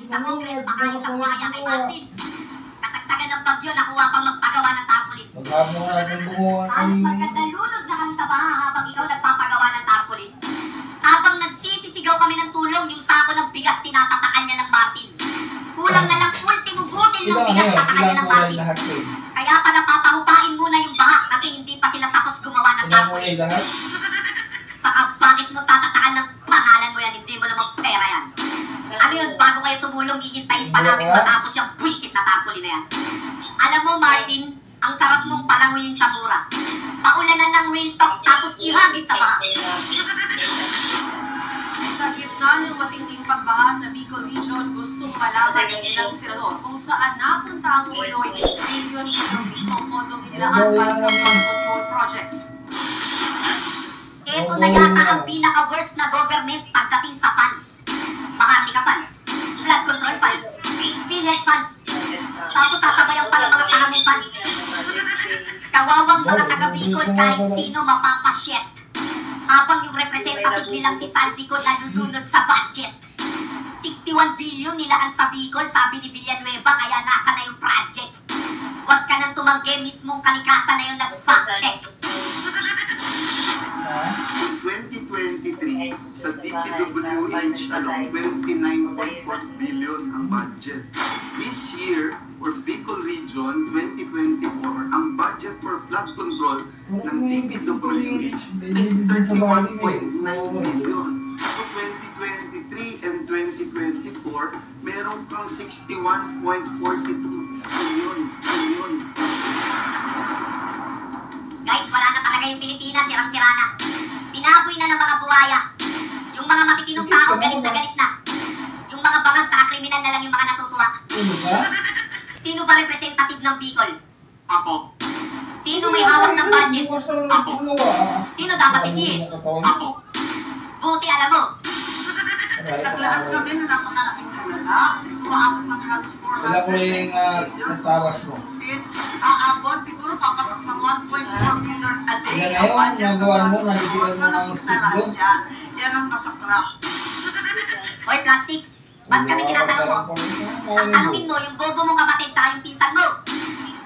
sa Congress, makain sa buhaya kay Martin. Kasagsagan ng bagyo, nakuha pang magpagawa ng tarpaulin. Halos magkadalunod na kami sa baha habang ikaw nagpapagawa ng tarpaulin. Habang nagsisisigaw kami ng tulong, yung sako ng bigas tinatatakan niya ng Martin. Kulang na lang ultimo butil ng bigas tatakan niya ng Martin. Kaya pala papahupain muna yung baha kasi hindi pa sila tapos gumawa ng tarpaulin. Saka bakit mo tatatakan ng pangalan mo yan? Hindi mo naman pera yan. Ano yun? Bago kayo tumulong, hihintayin pa namin matapos yung buwisit na tarpaulin na yan. Alam mo, Martin, ang sarap mong palanguyin sa mura. Paulanan ng real talk tapos ihagis sa baha. Sa gitna ng matinding pagbaha sa Bicol Region, gustong malaman ng ilang senador kung saan napunta ang umuloy bilyon-bilyong pisong pondong inilaan para sa flood control projects. Ito na yata ang pinaka-worst na government pagdating sa funds. Maharlika funds, flood control funds, PhilHealth funds, tapos sasabayan pa ng mga tagamong funds. Kawawang mga taga-Bicol kahit sino mapapasyet. Habang yung representative nilang si Saldico nalulunod sa budget. 61 billion nilaan sa Bicol, sabi ni Villanueva, kaya nasa na yung project. Huwag ka nang tumanggi, mismong kalikasan na yung nag-fact check. 2023 sa DPWH, 29.4 billion ang budget. This year, for Bicol Region 2024, ang budget for flood control ng DPWH ay 31.9 billion. So 2023 and 2024, meron kang 61.42 billion. Guys, wala na talaga yung Pilipinas, sirang-sira na. Pinaboy na ng mga buhaya. Yung mga matitinong tao, galit na galit na. Yung mga bangag sa kriminal na lang yung mga natutuwa. Sino ba representative ng Bicol? Ako. Sino may hawak ng budget? Ako. Sino dapat sisihin? Ako. Buti alam mo. Naglaan kami na napakalaking halaga. Umaabot ng halos 400 Wala ko yung nagtawas mo. Aabot siguro papatok ng 1.4 million a day. Yan ngayon, nagawa mo, nalitigan mo ng studio. Yan ang masaklap. Hoy, plastic. Ba't kami tinatanong mo? Ang tanungin mo, yung bobo mong kapatid sa yung pinsan mo.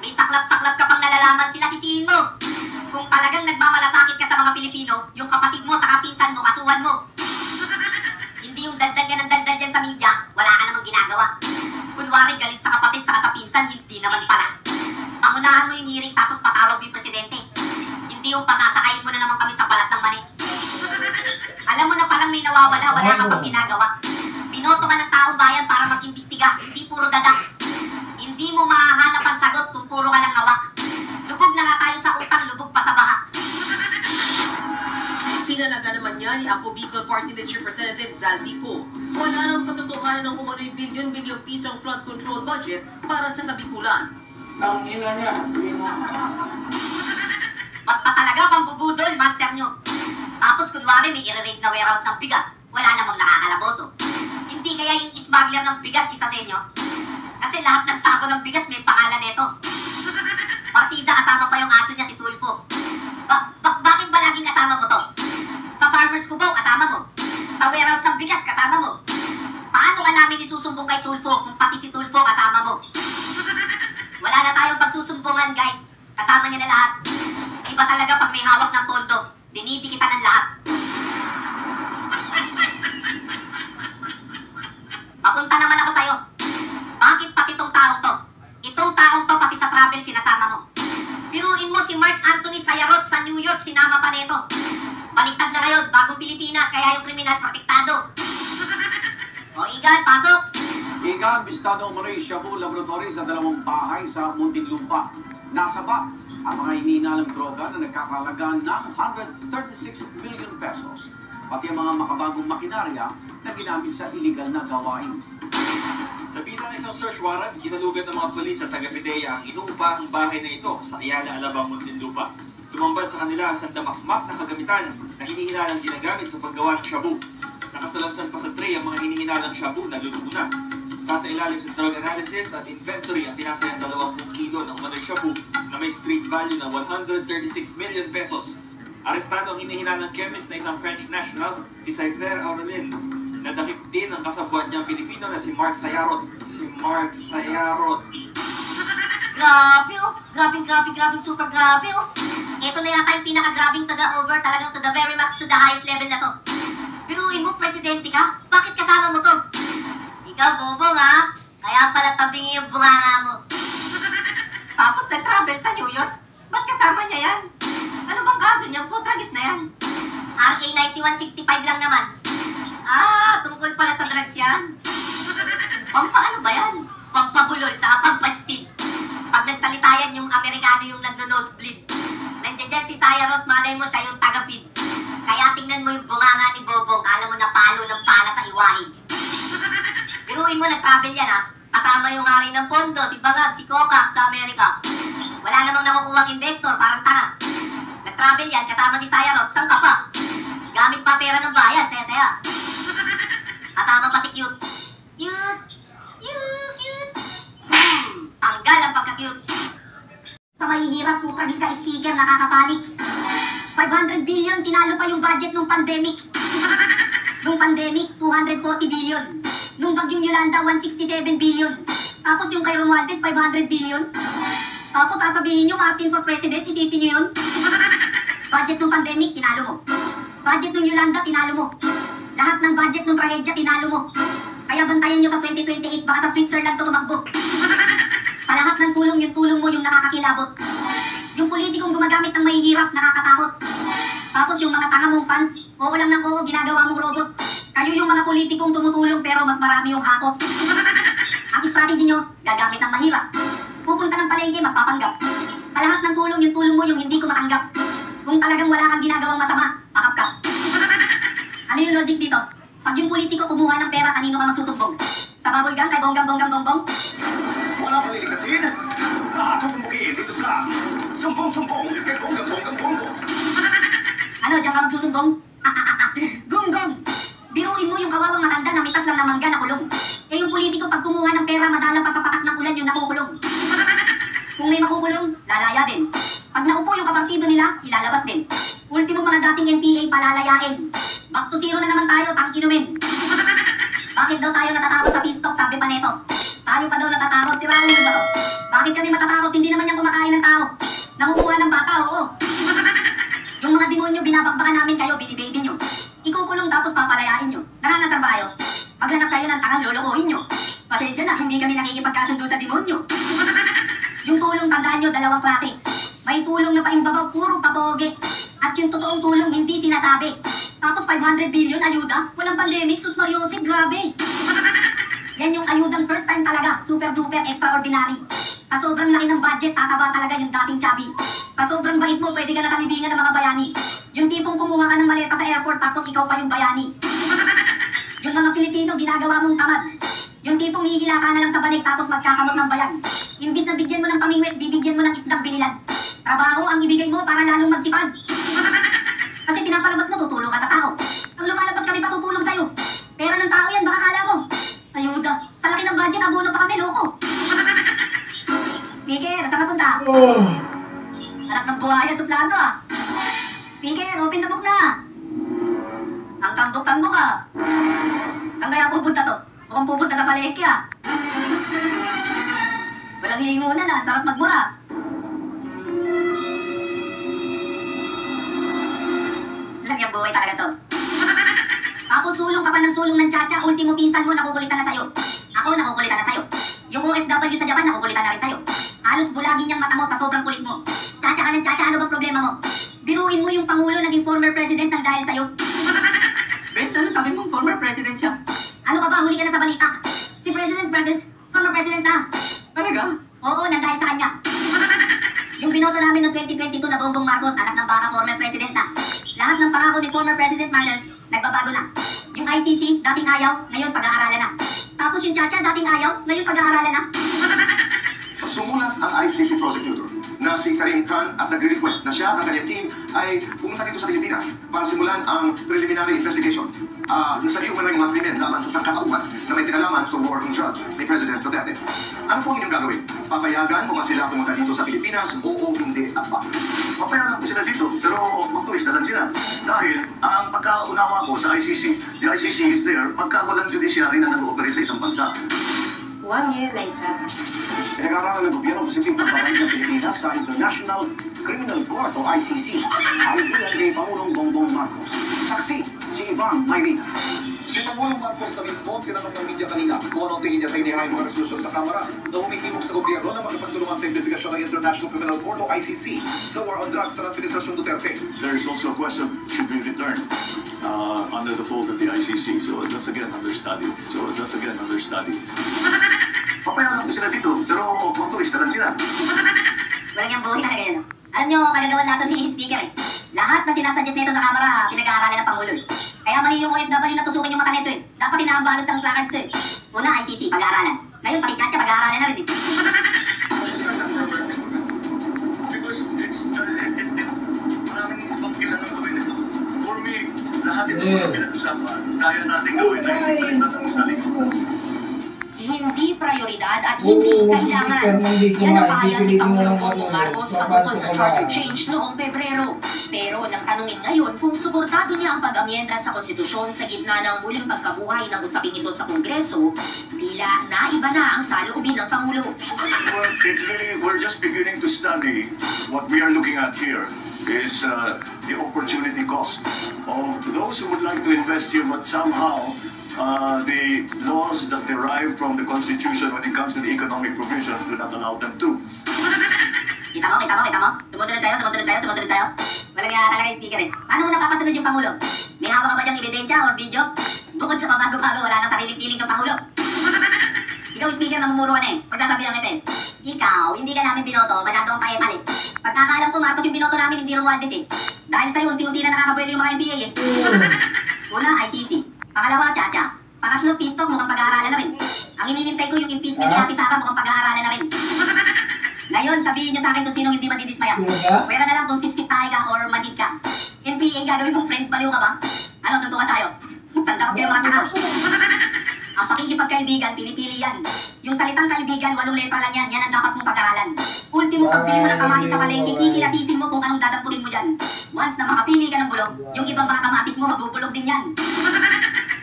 May saklap-saklap ka pang nalalaman, sila sisihin mo. Kung talagang nagmamalasakit ka sa mga Pilipino, yung kapatid mo sa pinsan mo, kasuhan mo. Hindi yung daldal ka ng daldal dyan sa media, wala ka namang ginagawa. Kunwari galit sa kapatid sa pinsan, hindi naman pala. Pangunahan mo yung hearing tapos patawag mo yung presidente. Hindi yung pasasakayin mo na naman kami sa balat ng mani. Alam mo na palang may nawawala, wala ka pang ginagawa. Binoto ka ng taong bayan para mag-imbestiga, hindi puro daga. Hindi mo mahahanap ang sagot kung puro ka lang hawak. Lubog na nga tayo sa utang, lubog pa sa baha. Sinalaga naman niya ni Ako Bicol Party List Representative Zaldico. Wala nang katotohanan ng umano'y bilyon-bilyong pisong flood control budget para sa Kabikulan. Ang ina niya. Basta talaga pang bubudol, master nyo. Tapos kunwari may i-rate na warehouse ng bigas, wala namang nakakalaboso. Hindi kaya yung smuggler ng bigas isa sa inyo? Kasi lahat ng sako ng bigas may pangalan nito. Partida kasama pa yung aso niya si Tulfo. Bakit ba laging kasama mo to? Sa farmer's kubaw kasama mo. Sa warehouse ng bigas kasama mo. Paano ka namin isusumbong kay Tulfo kung pati si Tulfo kasama mo? Wala na tayong pagsusumbungan, guys. Kasama niya na lahat. Iba talaga pag may hawak ng pondo. Dinidikitan ng lahat. Papunta naman ako sa'yo. Bakit pati itong taong to? Itong taong to pati sa travel sinasama mo. Biruin mo si Mark Anthony Sayarot sa New York, sinama pa nito. Baliktad na ngayon, bagong Pilipinas, kaya yung kriminal protektado. O Igan, pasok! Igan, bistado umano'y Shabu Laboratory sa dalawang bahay sa Muntinlupa. Nasa ba ang mga hinihinalang droga na nagkakalaga ng 136 million pesos, pati ang mga makabagong makinarya na ginamit sa iligal na gawain. Sa bisa ng isang search warrant, kinalugan ng mga pulis at taga-Pidea ang inuupahang bahay na ito sa Ayala, Alabang, Muntinlupa. Tumambad sa kanila sa damakmak na kagamitan na hinihinalang ginagamit sa paggawa ng shabu. Nakasalansan pa sa tray ang mga hinihinalang shabu na luluto na. Sa ilalim sa drug analysis at inventory ang tinatayang 20 kilo ng umano'y shabu na may street value na 136 million pesos. Arestado ang hinihinalang chemist na isang French national, si Cypher Aurelien. Nadakip din ang kasabwat niyang Pilipino na si Mark Sayarot. Grabe oh. Grabe, super grabe oh. Ito na yata yung pinaka-grabing to the over, talagang to the very max, to the highest level na to. Biruin mo, presidente ka? Bakit kasama mo to? Ikaw, bobo nga. Kaya pala tabingi yung bunganga mo. Tapos nag-travel sa New York. Ba't kasama niya yan? Ano bang kaso niya? Putragis na yan. RA 9165 lang naman. Tungkol pala sa drugs yan. Pampaano ba yan? Pampabulol sa pampaspeed. Pag nagsalita yan yung Amerikano yung nagno-nosebleed. Nandiyan dyan si Sayarot, malay mo siya yung taga-feed. Kaya tingnan mo yung bunganga ni Bobong, alam mo na palo ng pala sa iwahig. Biruin mo, nag-travel yan ha. Kasama yung hari ng pondo, si Bangag, si Kokak sa Amerika. Wala namang nakukuhang investor, parang tanga. Nag-travel yan, kasama si Sayarot, saan ka pa? Gamit pa pera ng bayan, saya-saya. Kasama pa si Cute. Cute. Tanggal ang pagka-cute. Sa mahihirap po tragis sa speaker, nakakapanik. 500 billion, tinalo pa yung budget nung pandemic. Nung pandemic, 240 billion. Nung bagyong Yolanda, 167 billion. Tapos yung kay Romualdez, 500 billion. Tapos sasabihin nyo, Martin for President, isipin nyo yun. Budget nung pandemic, tinalo mo. Budget nung Yolanda, tinalo mo. Lahat ng budget nung trahedya, tinalo mo. Kaya bantayan nyo sa 2028, baka sa Switzerland to tumakbo. Sa lahat ng tulong, yung tulong mo yung nakakakilabot. Yung politikong gumagamit ng mahihirap, nakakatakot. Tapos yung mga tanga mong fans, oo lang ng oo, ginagawa mong robot. Kayo yung mga politikong tumutulong pero mas marami yung hakot. Ang strategy nyo, gagamit ng mahirap. Pupunta ng palengke, magpapanggap. Sa lahat ng tulong, yung tulong mo yung hindi ko matanggap. Kung talagang wala kang ginagawang masama, pakapkap. Ano yung logic dito? Pag yung politiko kumuha ng pera, kanino ka magsusumbong? Sa bubble gang, kay bonggam-bonggam-bongbong? Wala palilikasin. Ako pumukiin dito sa sumbong-sumbong kay bonggang-bonggang-bongo. Ano, diyan ka magsusumbong? Gunggong! Biruin mo yung kawawang matanda na mitas lang ng mangga na kulong. Eh yung politiko pag kumuha ng pera, madala pa sa patak ng ulan yung nakukulong. Kung may makukulong, lalaya din. Pag naupo yung kapartido nila, ilalabas din. Ultimo mga dating NPA palalayain. Back to zero na naman tayo, tangkinumin. Bakit daw tayo natatakot sa pistok, sabi pa neto? Tayo pa daw natatakot, si Raul ba to? Bakit kami matatakot? Hindi naman yan kumakain ng tao. Nakukuha ng bata, oo. Yung mga demonyo, binabakbakan namin kayo, binibaby nyo. Ikukulong tapos papalayain nyo. Nangangasar ba kayo? Maghanap kayo ng tangang lolokohin nyo. Pasensya na, hindi kami nakikipagkasundo sa demonyo. Yung tulong, tandaan nyo, dalawang klase. May tulong na paimbabaw, puro papoge. At yung totoong tulong, hindi sinasabi. Tapos 500 billion, ayuda. Walang pandemic, sus Mariosip, grabe. Yan yung ayudang first time talaga. Super duper extraordinary. Sa sobrang laki ng budget, tataba talaga yung dating chubby. Sa sobrang bait mo, pwede ka na sa libingan ng mga bayani. Yung tipong kumuha ka ng maleta sa airport, tapos ikaw pa yung bayani. Yung mga Pilipino, ginagawa mong tamad. Yung tipong hihila ka na lang sa banig, tapos magkakamot ng bayan. Imbis na bigyan mo ng pamingwit, bibigyan mo ng isdang binilan. Trabaho ang ibigay mo para lalong magsipag. Kasi pinapalabas mo, tutulong ka sa tao. Ang lumalabas kami patutulong sa'yo. Pera ng tao yan, baka kala mo. Ayuda, sa laki ng budget, abono pa kami, loko. Speaker, saan ka punta? Anak ng buhaya, suplado ah. Speaker, open the book na. Ang tambok-tambok ah. Saan kaya pupunta to? Mukhang pupunta sa palengke ah. Walang lingunan ah, sarap magmura. Lang yung buhay talaga to. Tapos sulong ka pa ng sulong ng tsa-tsa, ultimo pinsan mo, nakukulitan na sa'yo. Ako, nakukulitan na sa'yo. Yung OFW sa Japan, nakukulitan na rin sa'yo. Halos bulagin niyang mata mo sa sobrang kulit mo. Tsa-tsa ka ng tsa-tsa, ano bang problema mo? Biruin mo yung Pangulo naging former president ng dahil sa'yo. Ben, ano sabi mong former president siya? Ano ka ba, huli ka na sa balita? Si President Brandes, former president na. Talaga? Oo, nang dahil sa kanya. Yung binoto namin noong 2022 na Bongbong Marcos, anak ng baka, former president na. Lahat ng pangako ni former President Marcos, nagbabago na. Yung ICC, dating ayaw, ngayon pag-aaralan na. Tapos yung Chacha, dating ayaw, ngayon pag-aaralan na. Sumulat ang ICC prosecutor na si Karim Khan at nagre-request na siya ng kanyang team ay pumunta dito sa Pilipinas para simulan ang preliminary investigation. Nasali umano yung mga krimen laban sa sangkatauhan na may tinalaman sa war on drugs ni President Duterte. Ano po ang inyong gagawin? Papayagan mo ba sila pumunta dito sa Pilipinas o hindi at ba? Papayagan po sila dito, pero magtuwis na lang sila. Dahil ang pagkaunawa ko sa ICC, the ICC is there pagka walang judiciary na nag-ooperate sa isang bansa. 1 year later. Pinag-aaralan ng gobyerno posibleng pagpapalik ng Pilipinas sa International Criminal Court o ICC. Ay ilan kay Pangulong Bongbong Marcos. Saksi, si Ivan Mayrina. Si Pangulong Marcos na mismo tinanong ng media kanina kung ano tingin niya sa inihain mga resolusyon sa Kamara na humihimok sa gobyerno na makapagtulungan sa investigasyon ng International Criminal Court o ICC sa war on drugs sa Administrasyon Duterte. There is also a question, should be returned under the fold of the ICC. So that's again under study. Papayagan po sila dito, pero magtuwis na lang sila. Walang yung buhay talaga yan. Alam nyo, kagagawan lahat ni speaker eh. Lahat na sinasuggest nito sa kamera, pinag-aaralan ng Pangulo eh. Kaya mali yung OFW na tusukin yung mata nito eh. Dapat inaambalos ng placards to eh. Una, ICC, pag-aaralan. Ngayon, pati Katya, pag-aaralan na rin eh. Because it's maraming ibang kailangan gawin ito. For me, lahat ito mga pinag-usapan, kaya natin gawin na hindi palitan ng sarili. Hindi prioridad at hindi kailangan. Yan ang pahayag ni Pangulong Bongbong Marcos patungkol sa charter change noong Pebrero. Pero nang tanungin ngayon kung suportado niya ang pag-amyenda sa konstitusyon sa gitna ng muling pagkabuhay ng usaping ito sa Kongreso, tila naiba na ang saloobin ng Pangulo. Well, we're just beginning to study what we are looking at here is the opportunity cost of those who would like to invest here but somehow the laws that derive from the Constitution when it comes to the economic provisions do not allow them to. Kita mo? Sumusunod sa'yo. Walang nga talaga yung speaker eh. Paano mo napapasunod yung Pangulo? May hawak ka ba diyang ebidensya or video? Bukod sa pabago-bago, wala nang sariling feelings yung Pangulo. Ikaw yung speaker, mamumuro ka na eh. Pagsasabihan kita eh. Ikaw, hindi ka namin binoto, masyadong pae-pal eh. Pagkakaalam ko, Marcos, yung binoto namin, hindi Romualdez eh. Dahil sa'yo, unti-unti na nakakabuelo yung mga NBA eh. Una, ICC. Pangalawa, Chacha. Pangatlo, Pistok, mukhang pag-aaralan na rin. Ang inihintay ko yung impeachment ni Ate Sara, mukhang pag-aaralan na rin. Ngayon, sabihin nyo sa akin kung sinong hindi madidismaya. Pwera na lang kung sip-sip tayo ka or manid ka. NPA, gagawin mong friend, baliw ka ba? Ano, suntukan tayo? Sandakot kayo mga taka. Ang pakikipagkaibigan, pinipili yan. Yung salitang kaibigan, 8 letra lang yan. Yan ang dapat mong pag-aralan. Ultimo, pag pili mo ng kamatis sa palengke, kikilatisin mo kung anong dadampunin mo dyan. Once na makapili ka ng bulog, yung ibang mga kamatis mo, mabubulog din yan.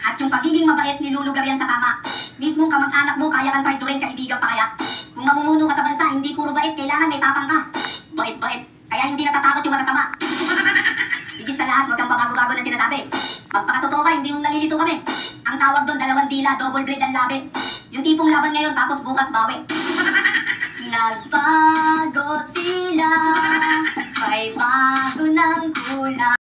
At yung pagiging mabait, nilulugar yan sa tama. Mismong kamag-anak mo, kaya kang traidorin, kaibigan pa kaya. Kung mamumuno ka sa bansa, hindi puro bait, kailangan may tapang ka. Bait-bait, kaya hindi natatakot yung masasama. Higit sa lahat, huwag kang pabago-bago ng sinasabi. Magpakatotoo ka, hindi yung nalilito kami. Ang tawag doon, 2 dila, double blade ang labi. Yung tipong laban ngayon, tapos bukas bawi. Nagbago sila, may bago ng kulay.